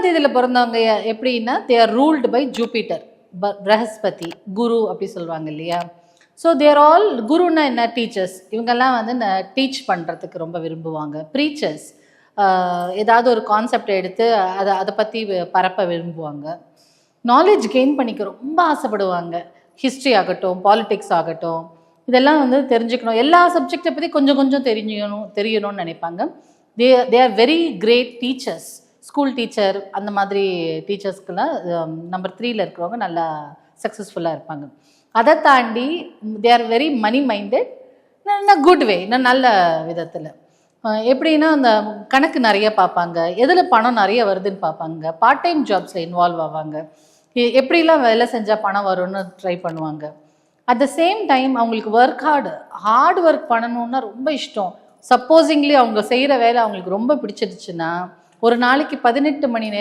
ஒன்றாம் தேதியில் பிறந்தவங்க எப்படின்னா they are ruled by Jupiter, Brihaspati, Guru அப்படி சொல்லுவாங்க இல்லையா. ஸோ தேர் ஆல் குருன்னா என்ன, டீச்சர்ஸ். இவங்கெல்லாம் வந்து டீச் பண்ணுறதுக்கு ரொம்ப விரும்புவாங்க. ப்ரீச்சர்ஸ், ஏதாவது ஒரு கான்செப்டை எடுத்து அதை பற்றி பரப்ப விரும்புவாங்க. நாலேஜ் கெயின் பண்ணிக்க ரொம்ப ஆசைப்படுவாங்க. ஹிஸ்ட்ரி ஆகட்டும், பாலிட்டிக்ஸ் ஆகட்டும், இதெல்லாம் வந்து தெரிஞ்சுக்கணும். எல்லா சப்ஜெக்டை பற்றி கொஞ்சம் கொஞ்சம் தெரியணும்னு நினைப்பாங்க. They are very great teachers. School teacher அந்த மாதிரி டீச்சர்ஸ்க்கெல்லாம் நம்பர் 3ல் இருக்கிறவங்க நல்லா சக்ஸஸ்ஃபுல்லாக இருப்பாங்க. அதை தாண்டி they are very money minded, good way, நல்ல விதத்தில். எப்படின்னா அந்த கணக்கு நிறைய பார்ப்பாங்க, எதில் பணம் நிறைய வருதுன்னு பார்ப்பாங்க, பார்ட் டைம் ஜாப்ஸில் இன்வால்வ் ஆவாங்க, எப்படிலாம் வேலை செஞ்சால் பணம் வரும்னு ட்ரை பண்ணுவாங்க. அட் த சேம் டைம் அவங்களுக்கு ஹார்ட் ஒர்க் பண்ணணுன்னா ரொம்ப இஷ்டம். சப்போஸிங்லி அவங்க செய்கிற வேலை அவங்களுக்கு ரொம்ப பிடிச்சிருச்சுன்னா ஒரு நாளைக்கு 18 மணி நேரம்